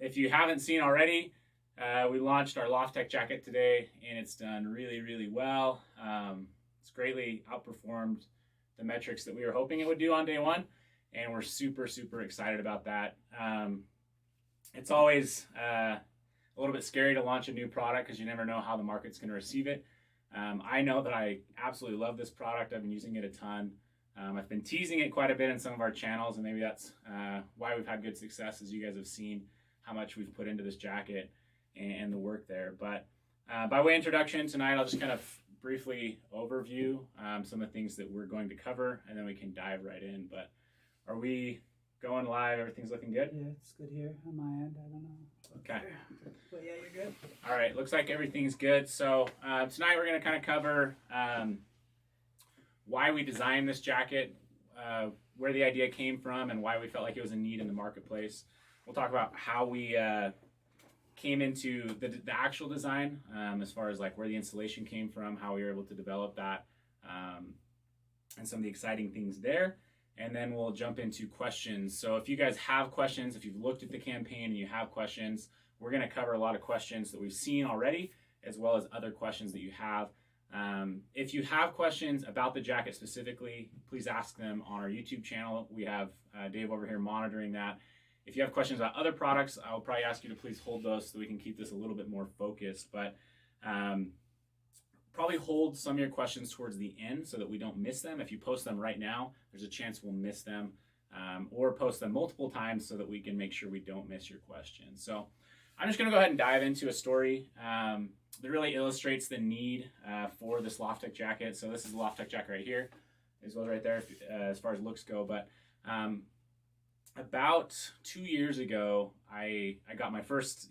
If you haven't seen already, we launched our LoftTek jacket today, and it's done really, really well. It's greatly outperformed the metrics that we were hoping it would do on day one, and we're super, super excited about that. It's always a little bit scary to launch a new product because you never know how the market's going to receive it. I know that I absolutely love this product. I've been using it a ton. I've been teasing it quite a bit in some of our channels, and maybe that's why we've had good success, as you guys have seen how much we've put into this jacket and the work there. But by way of introduction tonight, I'll just kind of briefly overview some of the things that we're going to cover, and then we can dive right in. But are we going live? Everything's looking good? Yeah, it's good here on my end. I don't know. Okay. But yeah, you're good. All right, looks like everything's good. So tonight we're going to kind of cover why we designed this jacket, where the idea came from, and why we felt like it was a need in the marketplace. We'll talk about how we came into the actual design, as far as like where the installation came from, how we were able to develop that, and some of the exciting things there. And then we'll jump into questions. So if you guys have questions, if you've looked at the campaign and you have questions, we're going to cover a lot of questions that we've seen already, as well as other questions that you have. If you have questions about the jacket specifically, please ask them on our YouTube channel. We have Dave over here monitoring that. If you have questions about other products, I'll probably ask you to please hold those so we can keep this a little bit more focused. But probably hold some of your questions towards the end so that we don't miss them. If you post them right now, there's a chance we'll miss them, or post them multiple times so that we can make sure we don't miss your question. So I'm just going to go ahead and dive into a story that really illustrates the need for this LoftTek jacket. So this is the LoftTek jacket right here, as well as right there as far as looks go. But about 2 years ago, I got my first,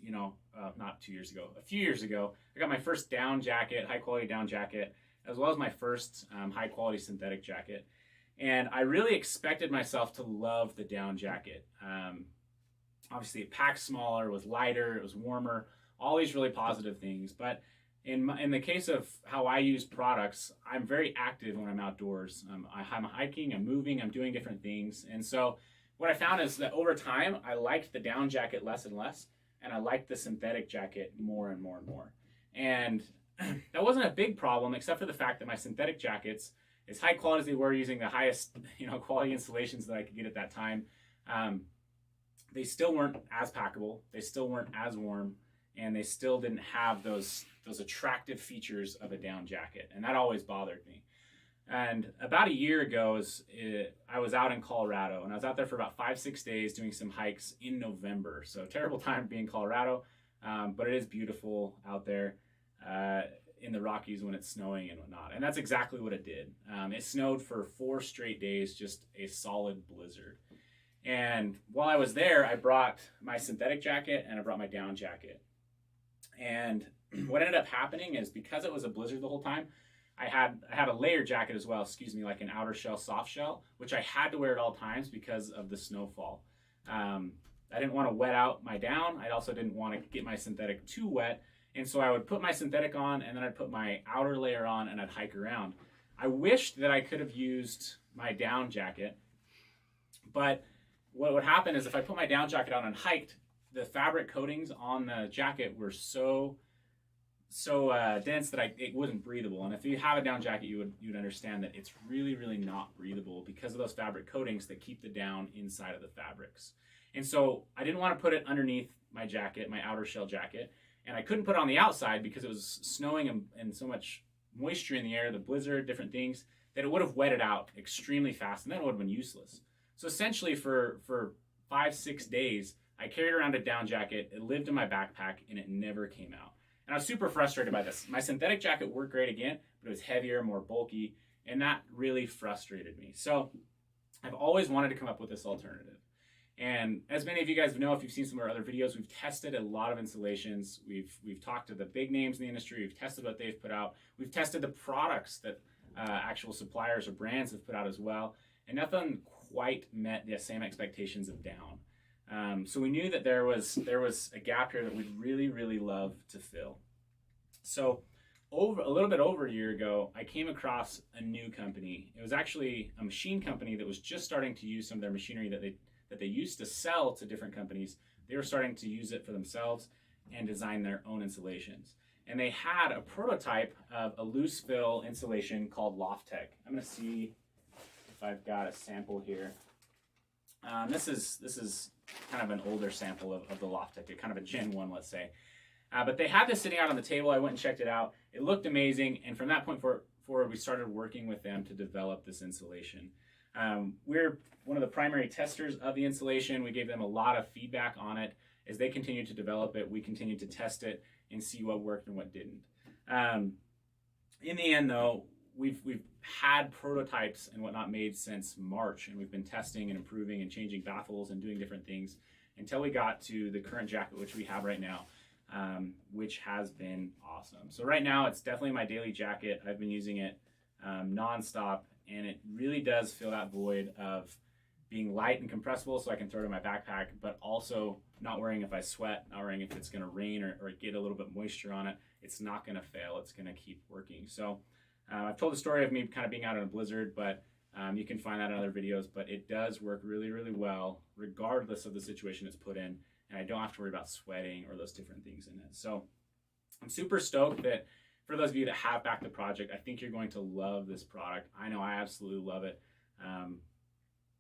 not 2 years ago, a few years ago, I got my first down jacket, high quality down jacket, as well as my first high quality synthetic jacket. And I really expected myself to love the down jacket. Obviously it packed smaller, it was lighter, it was warmer, all these really positive things. But in the case of how I use products, I'm very active when I'm outdoors. I'm hiking, I'm moving, I'm doing different things. And so what I found is that over time, I liked the down jacket less and less, and I liked the synthetic jacket more and more and more. And that wasn't a big problem, except for the fact that my synthetic jackets, as high quality as they were, using the highest quality installations that I could get at that time, they still weren't as packable, they still weren't as warm, and they still didn't have those attractive features of a down jacket, and that always bothered me. And about a year ago, I was out in Colorado, and I was out there for about 5-6 days doing some hikes in November. So terrible time to be in Colorado, but it is beautiful out there in the Rockies when it's snowing and whatnot. And that's exactly what it did. It snowed for 4 straight days, just a solid blizzard. And while I was there, I brought my synthetic jacket and I brought my down jacket. And what ended up happening is, because it was a blizzard the whole time, I had a layer jacket as well, like an outer shell, soft shell, which I had to wear at all times because of the snowfall. I didn't want to wet out my down. I also didn't want to get my synthetic too wet. And so I would put my synthetic on, and then I'd put my outer layer on, and I'd hike around. I wished that I could have used my down jacket, but what would happen is if I put my down jacket on and hiked, the fabric coatings on the jacket were so dense that it wasn't breathable. And if you have a down jacket, you'd understand that it's really, really not breathable because of those fabric coatings that keep the down inside of the fabrics. And so I didn't want to put it underneath my jacket, my outer shell jacket, and I couldn't put it on the outside because it was snowing and so much moisture in the air, the blizzard, different things, that it would have wetted out extremely fast, and then it would have been useless. So essentially for 5-6 days, I carried around a down jacket, it lived in my backpack, and it never came out. And I was super frustrated by this. My synthetic jacket worked great again, but it was heavier, more bulky, and that really frustrated me. So I've always wanted to come up with this alternative. And as many of you guys know, if you've seen some of our other videos, we've tested a lot of installations. We've talked to the big names in the industry. We've tested what they've put out. We've tested the products that actual suppliers or brands have put out as well. And nothing quite met the same expectations of down. So we knew that there was a gap here that we'd really, really love to fill. So a little bit over a year ago, I came across a new company. It was actually a machine company that was just starting to use some of their machinery that they used to sell to different companies, they were starting to use it for themselves and design their own insulations. And they had a prototype of a loose fill insulation called LoftTek. I'm going to see if I've got a sample here. This is kind of an older sample of the LoftTek, kind of a Gen 1, let's say. But they had this sitting out on the table. I went and checked it out. It looked amazing. And from that point forward, we started working with them to develop this insulation. We're one of the primary testers of the insulation. We gave them a lot of feedback on it. As they continued to develop it, we continued to test it and see what worked and what didn't. In the end, though, we've had prototypes and whatnot made since March, and we've been testing and improving and changing baffles and doing different things until we got to the current jacket, which we have right now, which has been awesome. So right now, it's definitely my daily jacket. I've been using it nonstop, and it really does fill that void of being light and compressible so I can throw it in my backpack, but also not worrying if I sweat, not worrying if it's going to rain or get a little bit moisture on it. It's not going to fail. It's going to keep working. So I've told the story of me kind of being out in a blizzard, but you can find that in other videos. But it does work really, really well, regardless of the situation it's put in. And I don't have to worry about sweating or those different things in it. So I'm super stoked that for those of you that have backed the project, I think you're going to love this product. I know I absolutely love it.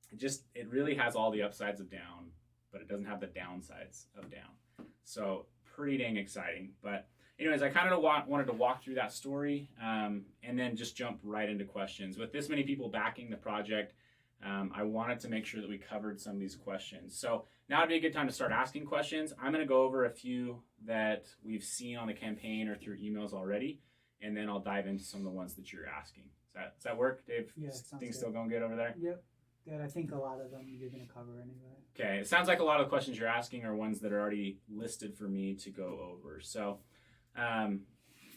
It really has all the upsides of down, but it doesn't have the downsides of down. So pretty dang exciting. But anyways, I kind of wanted to walk through that story and then just jump right into questions. With this many people backing the project, I wanted to make sure that we covered some of these questions. So now would be a good time to start asking questions. I'm going to go over a few that we've seen on the campaign or through emails already, and then I'll dive into some of the ones that you're asking. Does that work, Dave? Yeah, things still going good over there? Yep. Good. I think a lot of them you're going to cover anyway. Okay. It sounds like a lot of the questions you're asking are ones that are already listed for me to go over. So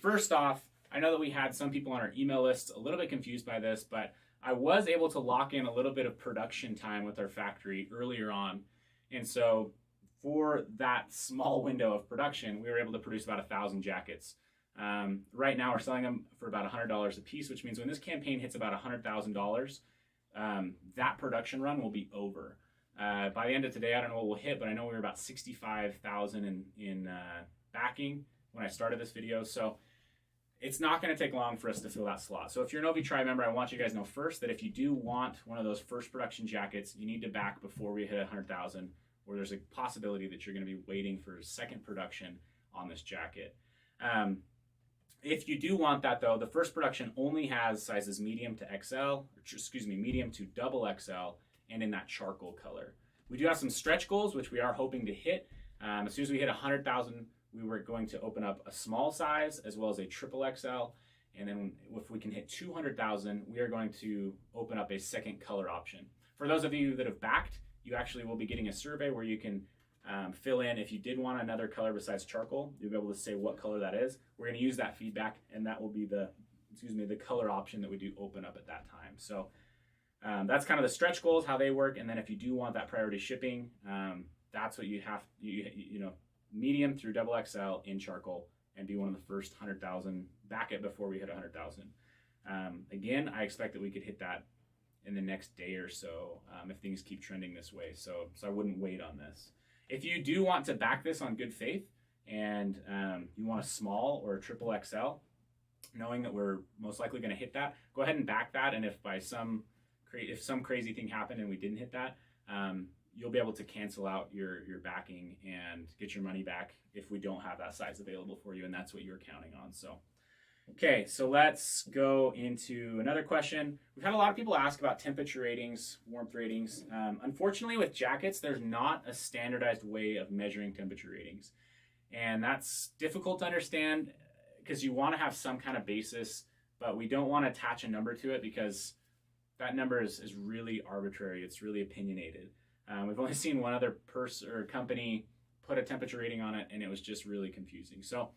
first off, I know that we had some people on our email list a little bit confused by this, but I was able to lock in a little bit of production time with our factory earlier on. And so for that small window of production, we were able to produce about 1,000 jackets. Right now, we're selling them for about $100 a piece, which means when this campaign hits about $100,000, that production run will be over. By the end of today, I don't know what we'll hit, but I know we were about 65,000 in backing when I started this video. So it's not going to take long for us to fill that slot. So if you're an OV Tri member, I want you guys to know first that if you do want one of those first production jackets, you need to back before we hit 100,000, or there's a possibility that you're going to be waiting for second production on this jacket. If you do want that, though, the first production only has sizes medium to medium to double XL, and in that charcoal color. We do have some stretch goals, which we are hoping to hit. As soon as we hit 100,000, we were going to open up a small size as well as a triple XL. And then if we can hit 200,000, we are going to open up a second color option. For those of you that have backed, you actually will be getting a survey where you can fill in if you did want another color besides charcoal. You'll be able to say what color that is. We're going to use that feedback, and that will be the color option that we do open up at that time. So that's kind of the stretch goals, how they work. And then if you do want that priority shipping, that's what you have, medium through double XL in charcoal, and be one of the first 100,000, back it before we hit 100,000. Again, I expect that we could hit that in the next day or so if things keep trending this way. So I wouldn't wait on this. If you do want to back this on good faith and you want a small or a triple XL, knowing that we're most likely going to hit that, go ahead and back that. And if some crazy thing happened and we didn't hit that, you'll be able to cancel out your backing and get your money back if we don't have that size available for you, and that's what you're counting on. So, okay, so let's go into another question. We've had a lot of people ask about temperature ratings, warmth ratings. Unfortunately, with jackets, there's not a standardized way of measuring temperature ratings, and that's difficult to understand because you want to have some kind of basis, but we don't want to attach a number to it because that number is really arbitrary. It's really opinionated. We've only seen one other person or company put a temperature rating on it, and it was just really confusing. So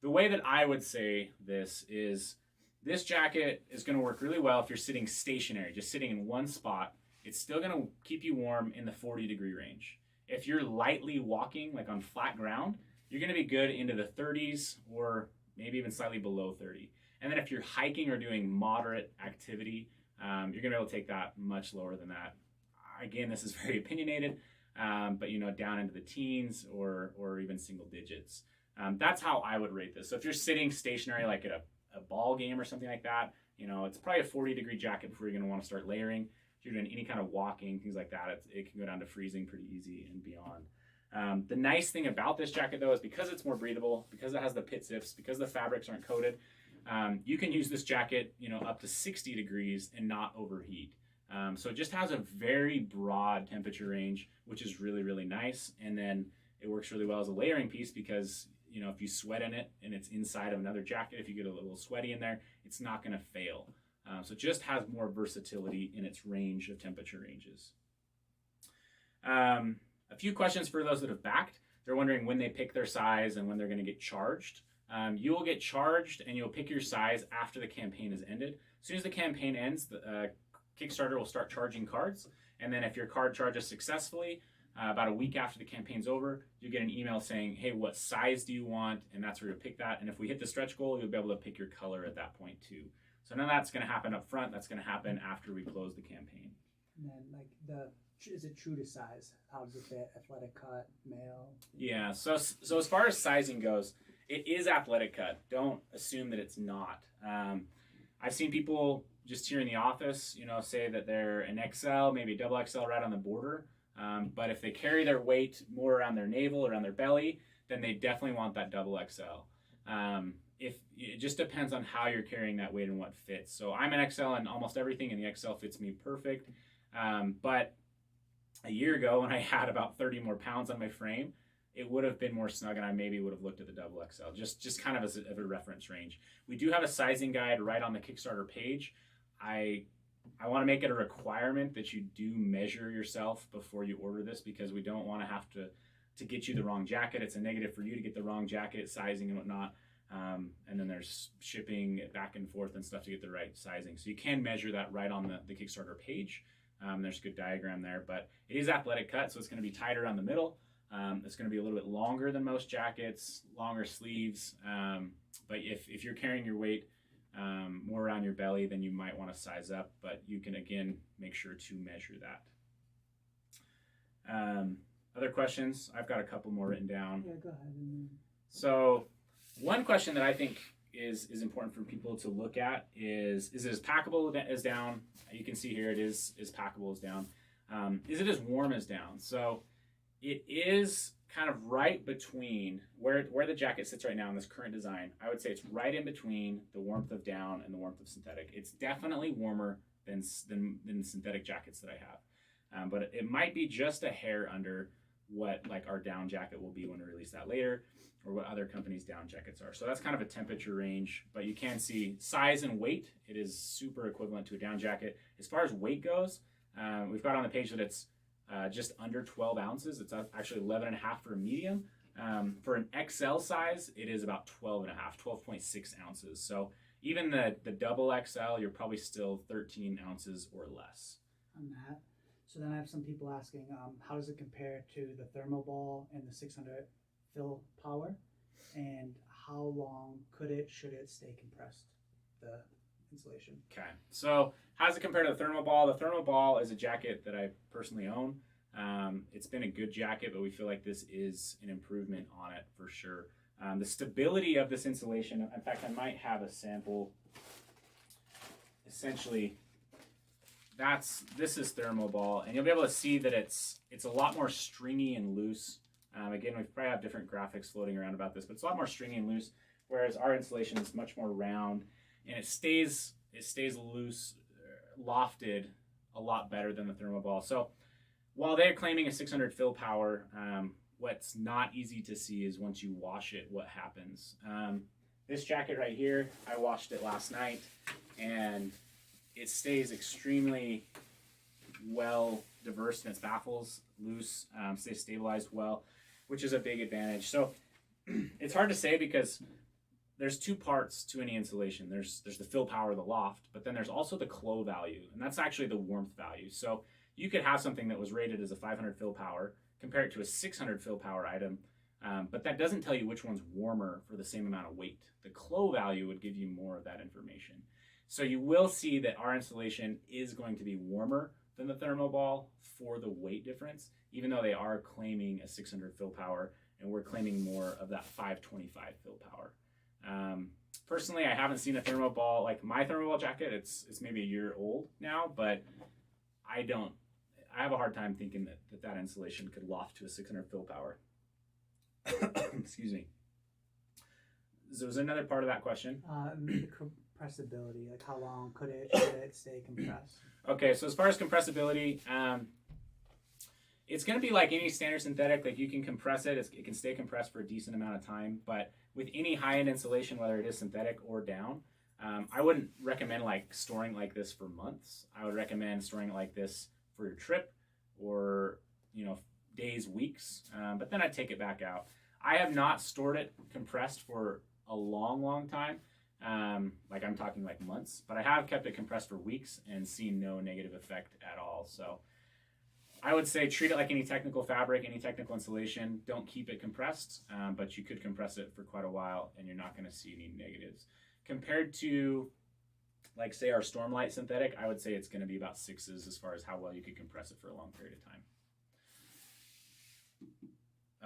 the way that I would say this is this jacket is going to work really well if you're sitting stationary, just sitting in one spot. It's still going to keep you warm in the 40-degree range. If you're lightly walking, like on flat ground, you're going to be good into the 30s or maybe even slightly below 30. And then if you're hiking or doing moderate activity, you're going to be able to take that much lower than that. Again, this is very opinionated. but down into the teens or even single digits. That's how I would rate this. So if you're sitting stationary, like at a ball game or something like that, it's probably a 40-degree jacket before you're going to want to start layering. If you're doing any kind of walking, things like that, it can go down to freezing pretty easy and beyond. The nice thing about this jacket, though, is because it's more breathable, because it has the pit zips, because the fabrics aren't coated, you can use this jacket, up to 60 degrees and not overheat. So it just has a very broad temperature range, which is really, really nice. And then it works really well as a layering piece because, if you sweat in it and it's inside of another jacket, if you get a little sweaty in there, it's not going to fail. So it just has more versatility in its range of temperature ranges. A few questions for those that have backed. They're wondering when they pick their size and when they're going to get charged. You will get charged and you'll pick your size after the campaign is ended. As soon as the campaign ends, the Kickstarter will start charging cards. And then if your card charges successfully, about a week after the campaign's over, you get an email saying, hey, what size do you want? And that's where you'll pick that. And if we hit the stretch goal, you'll be able to pick your color at that point too. So none of that's going to happen up front. That's going to happen after we close the campaign. And then is it true to size? How does it fit? Athletic cut, male? Yeah, so as far as sizing goes, it is athletic cut. Don't assume that it's not. I've seen people just here in the office, say that they're an XL, maybe a double XL right on the border. But if they carry their weight more around their navel, around their belly, then they definitely want that double XL. If it just depends on how you're carrying that weight and what fits. So I'm an XL and almost everything in the XL fits me perfect. But a year ago when I had about 30 more pounds on my frame, it would have been more snug and I maybe would have looked at the double XL, just kind of as a reference range. We do have a sizing guide right on the Kickstarter page. I want to make it a requirement that you do measure yourself before you order this because we don't want to have to get you the wrong jacket. It's a negative for you to get the wrong jacket, sizing and whatnot. And then there's shipping back and forth and stuff to get the right sizing. So you can measure that right on the Kickstarter page. There's a good diagram there, but it is athletic cut, so it's going to be tighter on the middle. It's going to be a little bit longer than most jackets, longer sleeves. But if you're carrying your weight more around your belly, then you might want to size up, but you can again make sure to measure that. Other questions? I've got a couple more written down. Yeah, go ahead. So one question that I think is important for people to look at is it as packable as down? You can see here it is as packable as down. Is it as warm as down? So it is kind of right between where the jacket sits right now in this current design. I would say it's right in between the warmth of down and the warmth of synthetic. It's definitely warmer than synthetic jackets that I have. But it might be just a hair under what like our down jacket will be when we release that later, or what other companies' down jackets are. So that's kind of a temperature range, but you can see size and weight. It is super equivalent to a down jacket. As far as weight goes, we've got on the page that it's just under 12 ounces. It's actually 11 and a half for a medium. For an XL size, it is about 12 and a half, 12.6 ounces. So even the double XL, you're probably still 13 ounces or less. On that. So then I have some people asking, how does it compare to the thermal ball and the 600 fill power? And how long should it stay compressed, the insulation? Okay, so how does it compare to the thermal ball? The thermal ball is a jacket that I personally own. It's been a good jacket, but we feel like this is an improvement on it for sure. The stability of this insulation, in fact, I might have a sample. Essentially, this is thermal ball, and you'll be able to see that it's a lot more stringy and loose. Again, we probably have different graphics floating around about this, but it's a lot more stringy and loose, whereas our insulation is much more round, and it stays loose, lofted a lot better than the thermal ball. So while they're claiming a 600 fill power, what's not easy to see is once you wash it, what happens. This jacket right here, I washed it last night, and it stays extremely well diverse in its baffles, loose, stays stabilized well, which is a big advantage. So it's hard to say because there's two parts to any insulation. There's the fill power, the loft, but then there's also the clo value, and that's actually the warmth value. So you could have something that was rated as a 500 fill power, compare it to a 600 fill power item, but that doesn't tell you which one's warmer for the same amount of weight. The clo value would give you more of that information. So you will see that our insulation is going to be warmer than the Thermoball for the weight difference, even though they are claiming a 600 fill power, and we're claiming more of that 525 fill power. Personally, I haven't seen a Thermoball, like my Thermoball jacket, it's maybe a year old now, but I have a hard time thinking that insulation could loft to a 600 fill power. Excuse me. So was there another part of that question? The compressibility, like how long should it stay compressed? Okay, so as far as compressibility, it's going to be like any standard synthetic. Like you can compress it, it can stay compressed for a decent amount of time. But with any high-end insulation, whether it is synthetic or down, I wouldn't recommend like storing like this for months. I would recommend storing it like this for your trip, or days, weeks. But then I'd take it back out. I have not stored it compressed for a long time. Like I'm talking like months, but I have kept it compressed for weeks and seen no negative effect at all. So I would say treat it like any technical fabric, any technical insulation. Don't keep it compressed, but you could compress it for quite a while and you're not going to see any negatives. Compared to, like, say, our Stormlight synthetic, I would say it's going to be about 6s as far as how well you could compress it for a long period of time.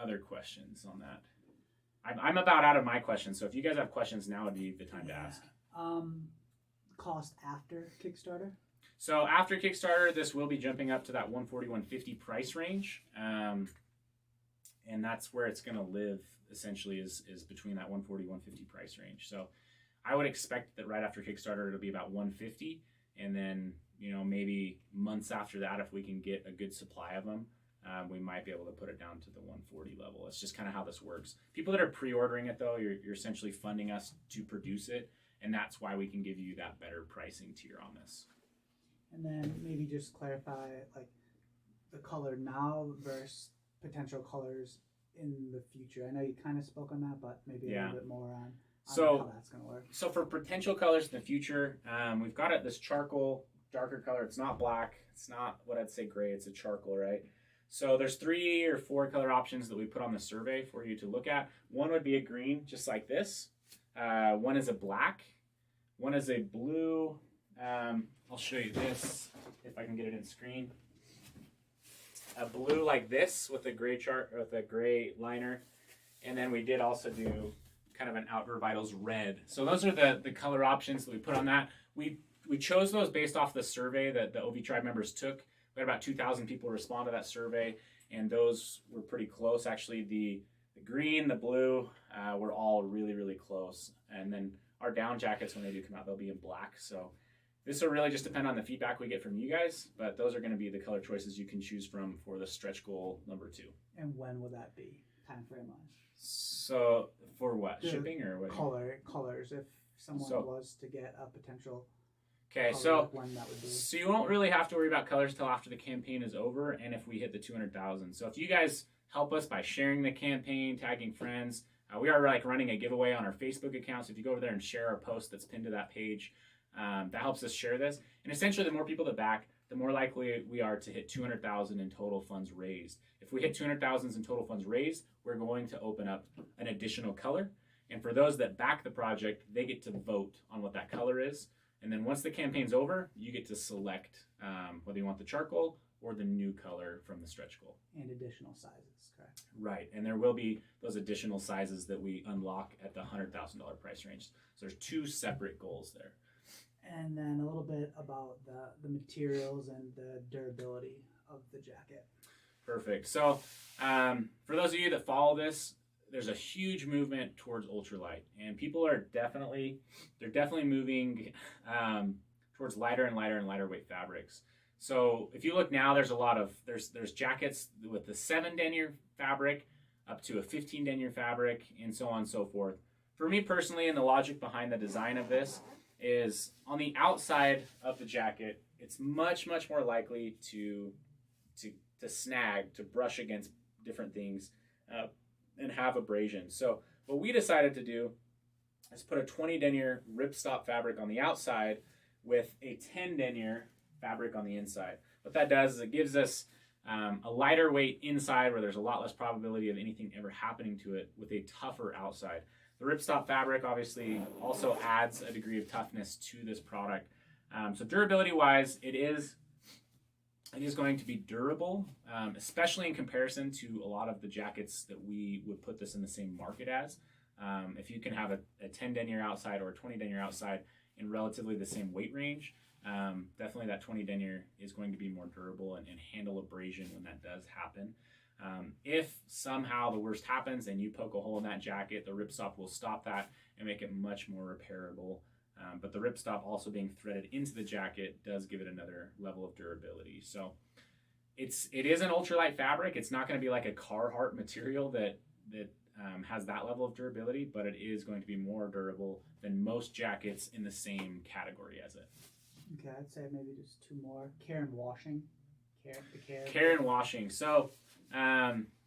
Other questions on that? I'm about out of my questions, so if you guys have questions, now would be the time to ask. Cost after Kickstarter? So after Kickstarter, this will be jumping up to that $140, $150 price range, and that's where it's going to live. Essentially, is between that $140, $150 price range. So I would expect that right after Kickstarter, it'll be about $150, and then maybe months after that, if we can get a good supply of them, we might be able to put it down to the 140 level. It's just kind of how this works. People that are pre-ordering it, though, you're essentially funding us to produce it, and that's why we can give you that better pricing tier on this. And then maybe just clarify like the color now versus potential colors in the future. I know you kind of spoke on that, but maybe a little bit more on how that's going to work. So for potential colors in the future, we've got this charcoal, darker color. It's not black. It's not what I'd say gray. It's a charcoal, right? So there's 3 or 4 color options that we put on the survey for you to look at. One would be a green, just like this. One is a black. One is a blue. I'll show you this if I can get it in screen. A blue like this with a gray with a gray liner, and then we did also do kind of an Outdoor Vitals red. So those are the color options that we put on that. We chose those based off the survey that the OV Tribe members took. We had about 2,000 people respond to that survey, and those were pretty close. Actually, the green, the blue were all really close. And then our down jackets, when they do come out, they'll be in black. So this will really just depend on the feedback we get from you guys, but those are going to be the color choices you can choose from for the stretch goal number 2. And when will that be, time frame wise? So for what, shipping or what? Colors. If someone was to get a potential. Okay, so you won't really have to worry about colors until after the campaign is over and if we hit the 200,000. So if you guys help us by sharing the campaign, tagging friends, we are like running a giveaway on our Facebook account. So if you go over there and share our post that's pinned to that page, that helps us share this. And essentially, the more people that back, the more likely we are to hit 200,000 in total funds raised. If we hit 200,000 in total funds raised, we're going to open up an additional color. And for those that back the project, they get to vote on what that color is. And then once the campaign's over, you get to select whether you want the charcoal or the new color from the stretch goal. And additional sizes, correct? Right, and there will be those additional sizes that we unlock at the $100,000 price range. So there's 2 separate goals there. And then a little bit about the materials and the durability of the jacket. Perfect. So for those of you that follow this, there's a huge movement towards ultralight, and people are definitely moving towards lighter and lighter weight fabrics. So if you look now, there's a lot of there's jackets with the 7 denier fabric up to a 15 denier fabric, and so on and so forth. For me personally, and the logic behind the design of this is on the outside of the jacket, it's much more likely to snag, to brush against different things, and have abrasion. So what we decided to do is put a 20 denier ripstop fabric on the outside with a 10 denier fabric on the inside. What that does is it gives us a lighter weight inside where there's a lot less probability of anything ever happening to it with a tougher outside. The ripstop fabric obviously also adds a degree of toughness to this product. So durability wise, it is It is going to be durable, especially in comparison to a lot of the jackets that we would put this in the same market as. If you can have a 10 denier outside or a 20 denier outside in relatively the same weight range, definitely that 20 denier is going to be more durable and handle abrasion when that does happen. If somehow the worst happens and you poke a hole in that jacket, the ripstop will stop that and make it much more repairable. But the ripstop also being threaded into the jacket does give it another level of durability. So it is an ultralight fabric. It's not going to be like a Carhartt material that has that level of durability, but it is going to be more durable than most jackets in the same category as it. Okay, I'd say maybe just two more. Care and washing. Care and washing. So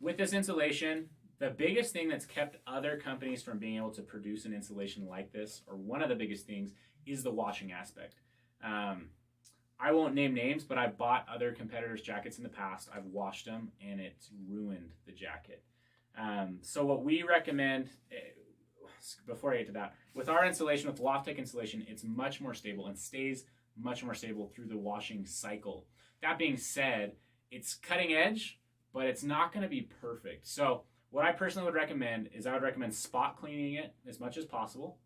with this insulation, the biggest thing that's kept other companies from being able to produce an insulation like this, or one of the biggest things, is the washing aspect. I won't name names, but I've bought other competitors' jackets in the past. I've washed them, and it's ruined the jacket. So what we recommend, before I get to that, with our insulation, with LoftTek insulation, it's much more stable and stays much more stable through the washing cycle. That being said, it's cutting edge, but it's not going to be perfect. So what I personally would recommend is I would recommend spot cleaning it as much as possible.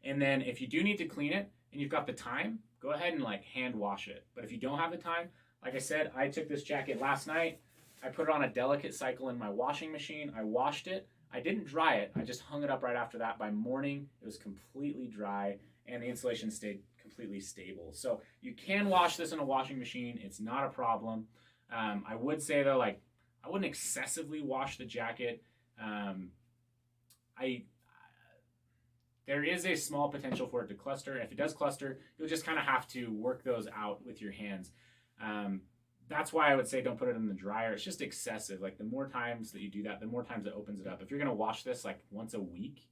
And then if you do need to clean it and you've got the time, go ahead and like hand wash it. But if you don't have the time, like I said, I took this jacket last night. I put it on a delicate cycle in my washing machine. I washed it. I didn't dry it. I just hung it up right after that. By morning, it was completely dry and the insulation stayed completely stable. So you can wash this in a washing machine. It's not a problem. I would say though, like, I wouldn't excessively wash the jacket. There is a small potential for it to cluster. If it does cluster, you'll just kind of have to work those out with your hands. That's why I would say don't put it in the dryer. It's just excessive. Like the more times that you do that, the more times it opens it up. If you're going to wash this like once a week,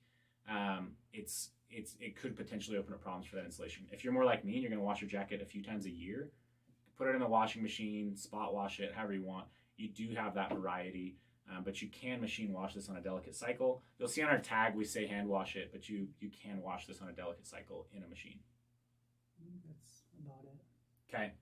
it could potentially open up problems for that insulation. If you're more like me and you're going to wash your jacket a few times a year, put it in the washing machine, spot wash it, however you want. You do have that variety, but you can machine wash this on a delicate cycle. You'll see on our tag we say hand wash it, but you can wash this on a delicate cycle in a machine. That's about it. Okay,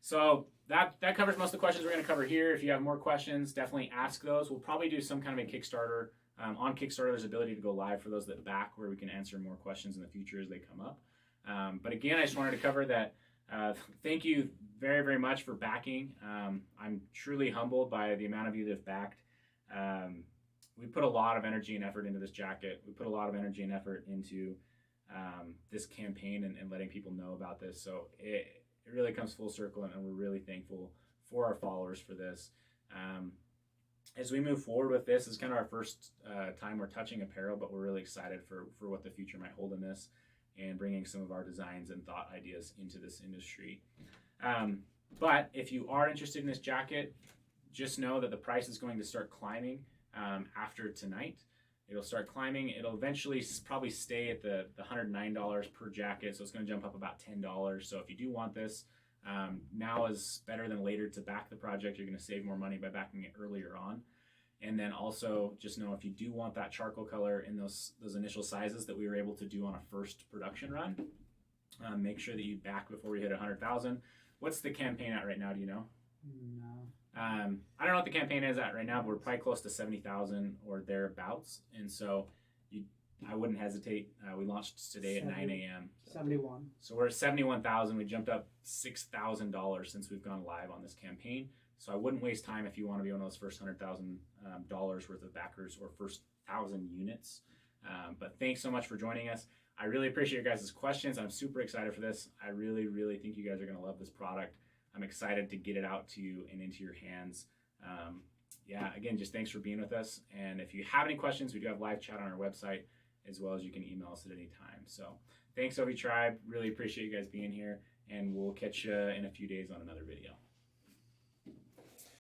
so that covers most of the questions we're going to cover here. If you have more questions, definitely ask those. We'll probably do some kind of a Kickstarter. On Kickstarter, there's ability to go live for those that back, where we can answer more questions in the future as they come up. But again, I just wanted to cover that. Thank you very, very much for backing. I'm truly humbled by the amount of you that have backed. We put a lot of energy and effort into this jacket. We put a lot of energy and effort into this campaign and letting people know about this. So it really comes full circle, and we're really thankful for our followers for this. As we move forward with this, it's kind of our first time we're touching apparel, but we're really excited for what the future might hold in this, and bringing some of our designs and thought ideas into this industry. But if you are interested in this jacket, just know that the price is going to start climbing after tonight. It'll start climbing. It'll eventually probably stay at the $109 per jacket, so it's going to jump up about $10. So if you do want this, now is better than later to back the project. You're going to save more money by backing it earlier on. And then also just know if you do want that charcoal color in those initial sizes that we were able to do on a first production run, make sure that you back before we hit 100,000. What's the campaign at right now? Do you know? No. I don't know what the campaign is at right now, but we're probably close to 70,000 or thereabouts. And so I wouldn't hesitate. We launched today at 9 a.m. 71. So we're at 71,000. We jumped up $6,000 since we've gone live on this campaign. So I wouldn't waste time if you want to be one of those first $100,000 worth of backers or first 1,000 units. But thanks so much for joining us. I really appreciate your guys' questions. I'm super excited for this. I really, really think you guys are going to love this product. I'm excited to get it out to you and into your hands. Again, just thanks for being with us. And if you have any questions, we do have live chat on our website, as well as you can email us at any time. So thanks, OV Tribe. Really appreciate you guys being here, and we'll catch you in a few days on another video.